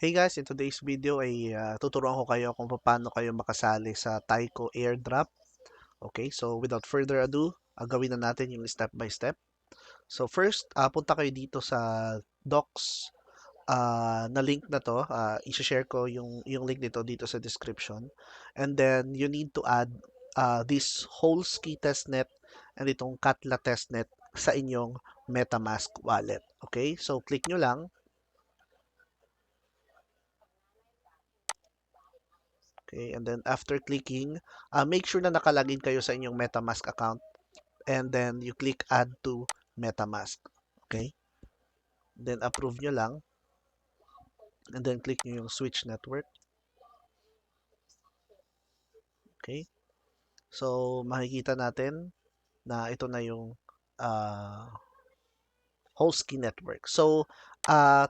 Hey guys, in today's video ay tuturuan ko kayo kung paano kayo makasali sa Taiko airdrop. Okay, so without further ado, gawin na natin yung step by step. So first, punta kayo dito sa docs na link na to. I-share ko yung link nito dito sa description. And then you need to add this Holski testnet and itong Katla testnet sa inyong MetaMask wallet. Okay, so click nyo lang. Okay, and then after clicking, make sure na nakalagin kayo sa inyong MetaMask account and then you click add to MetaMask. Okay? Then approve nyo lang and then click nyo yung switch network. Okay? So, makikita natin na ito na yung uh, Holski network. So,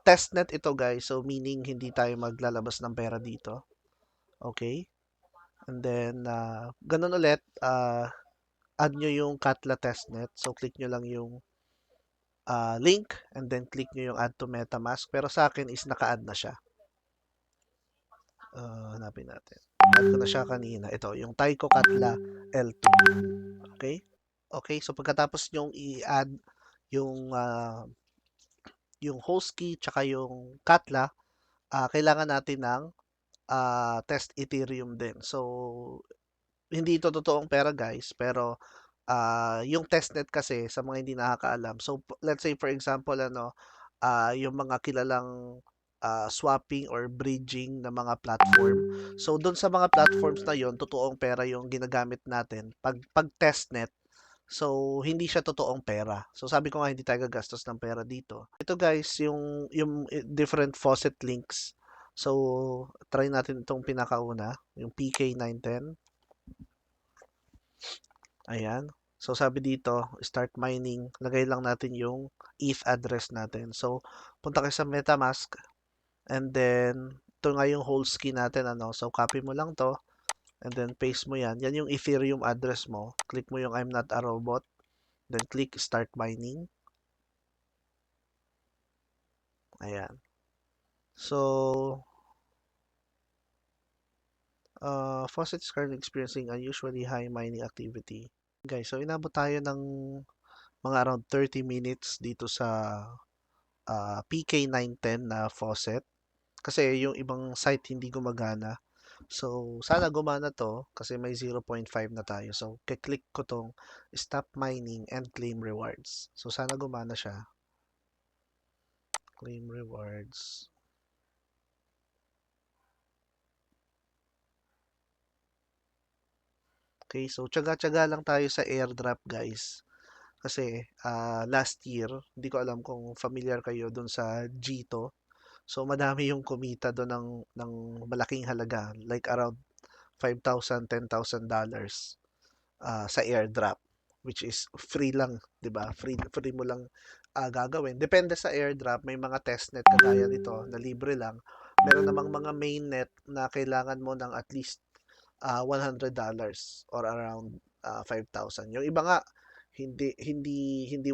testnet ito guys. So, meaning hindi tayo maglalabas ng pera dito. Okay? And then, ganun ulit, add nyo yung Katla testnet. So, click nyo lang yung link and then click nyo yung add to MetaMask. Pero sa akin is naka-add na siya. Hanapin natin. Add ko na siya kanina. Ito, yung Taiko Katla L2. Okay? Okay, so pagkatapos nyong i-add yung host key tsaka yung Katla, kailangan natin ng test Ethereum din. So, hindi ito totoong pera guys, pero yung testnet kasi sa mga hindi nakakaalam. So let's say for example yung mga kilalang swapping or bridging na mga platform. So doon sa mga platforms na yon, totoong pera yung ginagamit natin pag testnet. So hindi siya totoong pera. So sabi ko nga hindi tayo gagastos ng pera dito. Ito guys yung different faucet links. So try natin itong pinakauna, yung PK910. Ayan. So, sabi dito, start mining. Lagay lang natin yung ETH address natin. So, punta kayo sa MetaMask. And then, ito nga yung host key natin. So, copy mo lang to. And then, paste mo yan. Yan yung Ethereum address mo. Click mo yung I'm not a robot. Then, click start mining. Ayan. So, Faucet is currently experiencing unusually high mining activity. Guys, so inabot tayo ng mga around 30 minutes dito sa PK910 na faucet. Kasi yung ibang site hindi gumagana. So, sana gumana to kasi may 0.5 na tayo. So, kiklik ko tong stop mining and claim rewards. So, sana gumana siya. Claim rewards. Okay, so tsaga-tsaga lang tayo sa airdrop guys. Kasi last year, hindi ko alam kung familiar kayo dun sa Gito. So, madami yung kumita doon ng malaking halaga. Like around 5,000, $10,000 sa airdrop, which is free lang, 'di ba? Free mo lang gagawin. Depende sa airdrop, may mga testnet kagaya nito na libre lang. Meron namang mga mainnet na kailangan mo ng at least $100 or around 5,000. Yung iba nga hindi $100,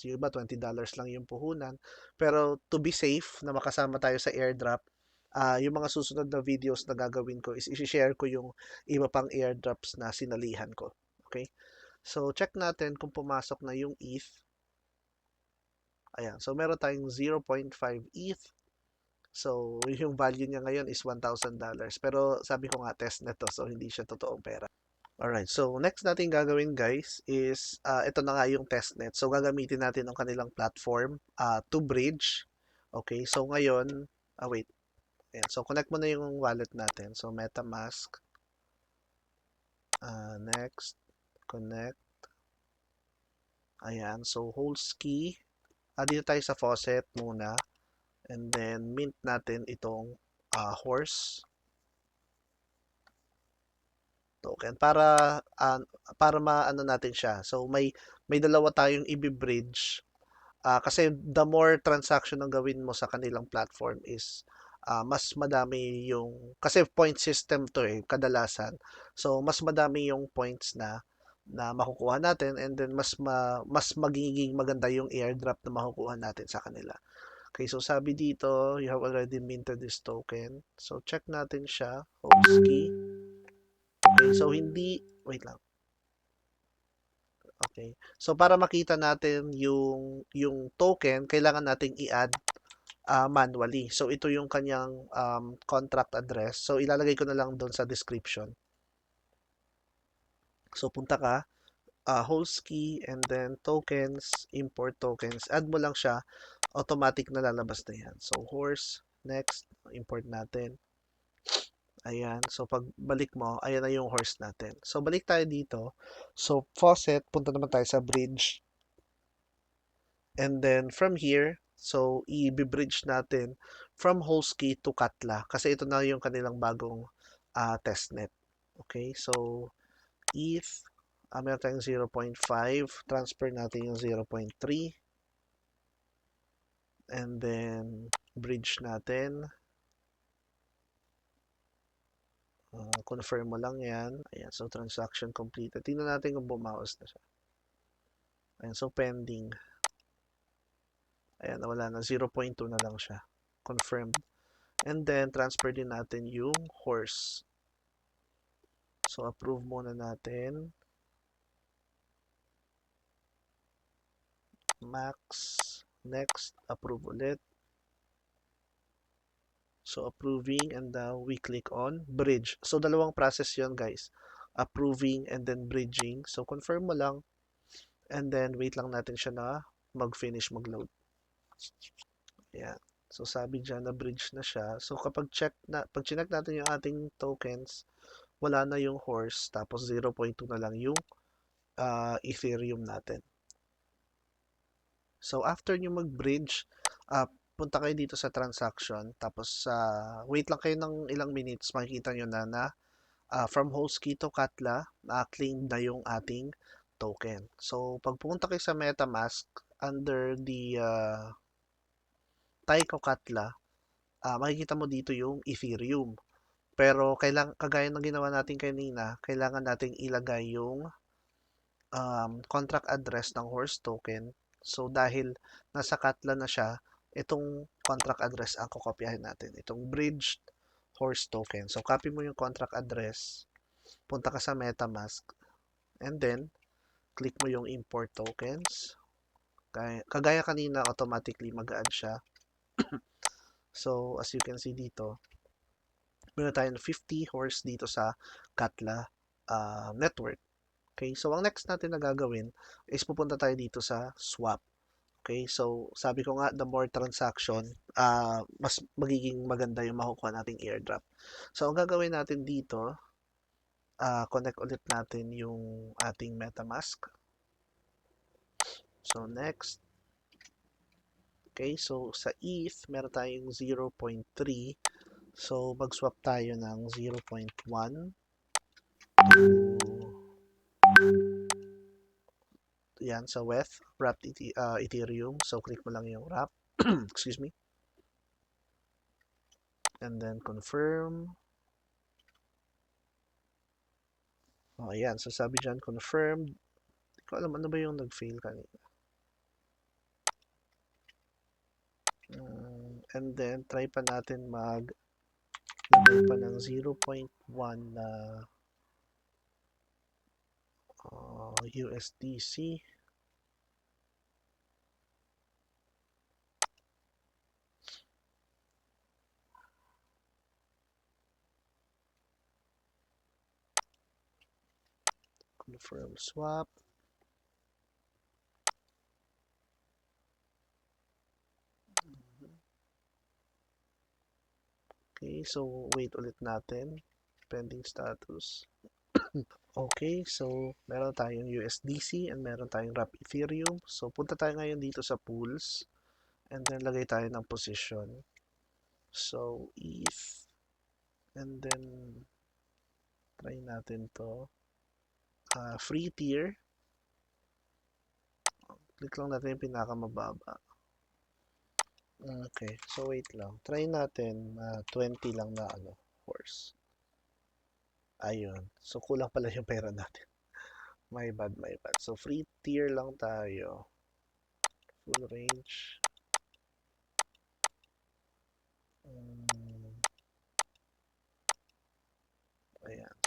yung iba $20 lang yung puhunan. Pero to be safe na makasama tayo sa airdrop, yung mga susunod na videos na gagawin ko is i-share ko yung iba pang airdrops na sinalihan ko. Okay? So, check natin kung pumasok na yung ETH. Ayan. So, meron tayong 0.5 ETH. So, yung value niya ngayon is $1,000. Pero, sabi ko nga, test na to. So, hindi siya totoong pera. Alright. So, next natin gagawin, guys, is ito na nga yung testnet. So, gagamitin natin ang kanilang platform to bridge. Okay. So, ngayon, wait. Ayan. So, connect mo na yung wallet natin. So, MetaMask. Next. Connect. Ayan. So, holds key. Dito tayo sa faucet muna. And then, mint natin itong horse token para maano natin siya. So, may dalawa tayong i-bridge. Kasi the more transaction ang gawin mo sa kanilang platform is mas madami yung kasi point system to kadalasan. So mas madami yung points na makukuha natin and then mas magiging maganda yung airdrop na makukuha natin sa kanila. Okay, so sabi dito, you have already minted this token. So check natin siya, host key. Okay, so hindi, wait lang. Okay. So para makita natin yung token, kailangan nating i-add manually. So ito yung kanyang contract address. So ilalagay ko na lang doon sa description. So punta ka, host key and then tokens, import tokens. Add mo lang siya, automatic na lalabas na yan. So horse, next, import natin. Ayan. So pagbalik mo, ayan na yung horse natin. So balik tayo dito. So faucet, punta naman tayo sa bridge. And then from here, so i-bridge natin from host key to Katla kasi ito na yung kanilang bagong testnet. Okay, so if meron tayong 0.5, transfer natin yung 0.3 and then bridge natin. Confirm mo lang yan. Ayan, so transaction completed. Tingnan natin kung bumawas na siya. Ayan, so pending. Ayan, wala na. 0.2 na lang siya. Confirmed. And then, transfer din natin yung horse. So, approve muna natin. Max. Next. Approve ulit. So, approving and now we click on bridge. So, dalawang process yon guys. Approving and then bridging. So, confirm mo lang. And then, wait lang natin siya na mag-finish mag-load. Ayan. So, sabi dyan na bridge na siya. So, pag check natin yung ating tokens, wala na yung horse, tapos 0.2 na lang yung Ethereum natin. So, after nyo mag-bridge, punta kayo dito sa transaction, tapos wait lang kayo ng ilang minutes, makikita nyo na from host key to Katla, na-claim na yung ating token. So, pag pumunta kayo sa MetaMask, under the Taiko Katla, makikita mo dito yung Ethereum. Pero kagaya ng ginawa natin kanina, kailangan nating ilagay yung contract address ng horse token. So, dahil nasa Katla na siya, itong contract address ang kokopyahin natin. Itong bridged horse token. So, copy mo yung contract address, punta ka sa MetaMask, and then, click mo yung import tokens. Kagaya kanina, automatically mag-add siya. So, as you can see dito, meron tayong 50 horse dito sa Katla network. Okay, so ang next natin na gagawin is pupunta tayo dito sa swap. Okay, so sabi ko nga, the more transaction, mas magiging maganda yung makukuha nating airdrop. So ang gagawin natin dito, connect ulit natin yung ating MetaMask. So next, okay, so sa ETH, meron tayong 0.3. So mag-swap tayo ng 0.1 to yan sa wrapped Ethereum. So click mo lang yung wrap. Excuse me. And then confirm. Ayan. So sabi dyan, confirmed. Hindi ko alam ano ba yung nag-fail kanina. And then, try pa natin lagay pa ng 0.1 na USDC. Confirm swap. Okay, so wait ulit natin. Pending status. Okay, so meron tayong USDC and meron tayong wrap Ethereum. So punta tayo ngayon dito sa pools and then lagay tayo ng position. So ETH and then try natin to. Free tier. Click lang natin yung pinakamababa. Okay, so wait lang. Try natin 20 lang na horse. Ayun. So kulang pala yung pera natin. My bad, my bad. So free tier lang tayo. Full range.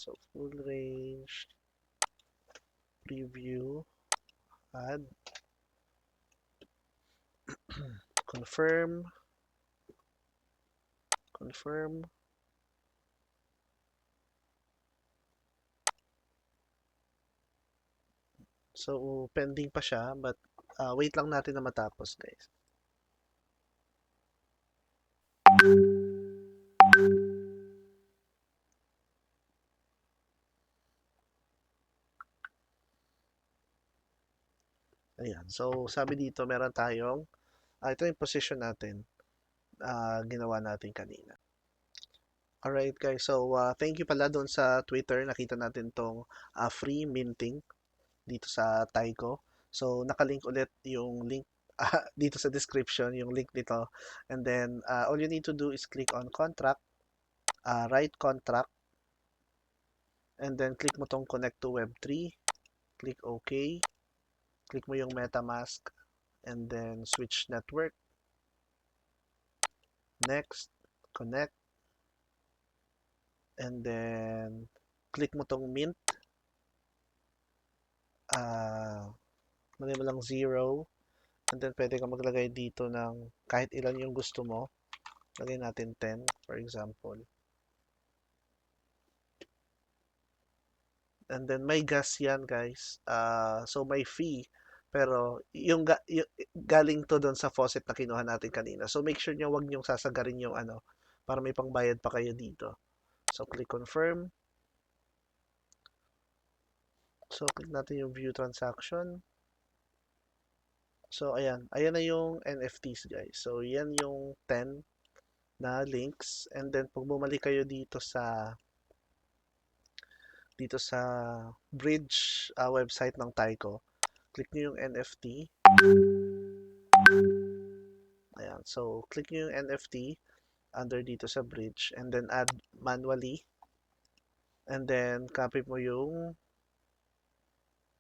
So full range, preview, add, confirm, confirm. So pending pa siya but wait lang natin na matapos guys. Ayan. So sabi dito meron tayong ito yung position natin ginawa natin kanina. Alright guys, so thank you pala doon sa Twitter. Nakita natin tong free minting dito sa Taiko. So nakalink ulit yung link dito sa description, yung link nito. And then all you need to do is click on contract, write contract, and then click mo tong connect to Web3, click OK, click mo yung MetaMask, and then switch network, next, connect, and then click mo tong mint, lagay mo lang 0, and then pwede ka maglagay dito ng kahit ilan yung gusto mo. Lagay natin 10, for example. And then may gas yan guys. So may fee. Pero yung galing to doon sa faucet na kinuha natin kanina. So make sure nyo wag nyong sasagarin yung ano para may pangbayad pa kayo dito. So click confirm. So click natin yung view transaction. So ayan, ayan na yung NFTs guys. So yan yung 10 na links and then pag bumalik kayo dito sa bridge website ng Taiko, click niyo yung NFT. Ayan, so click niyo yung NFT under dito sa bridge and then add manually and then copy mo yung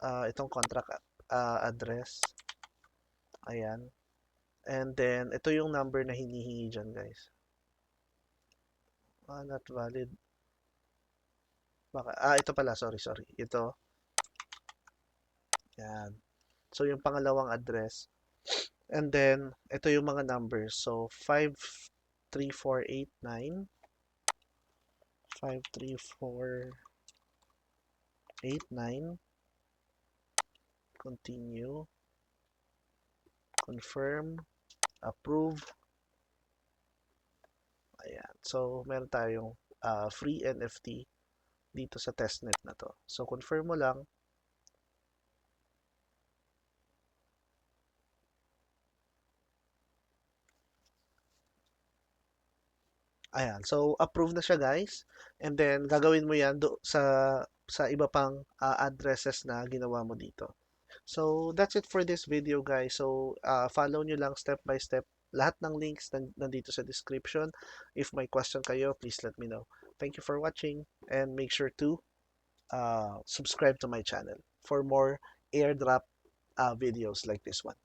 itong contract address. Ayan. And then ito yung number na hinihingi dyan guys. Not valid. Baka, ito pala, sorry. Ito. Yan. So yung pangalawang address. And then ito yung mga numbers. So 53489 53489 continue, confirm, approve. Ayan. So, meron tayong free NFT dito sa testnet na to. So, confirm mo lang. Ayan. So, approve na siya guys. And then, gagawin mo yan sa iba pang addresses na ginawa mo dito. So, that's it for this video guys. So, follow nyo lang step by step. Lahat ng links nandito sa description. If may question kayo, please let me know. Thank you for watching and make sure to subscribe to my channel for more airdrop videos like this one.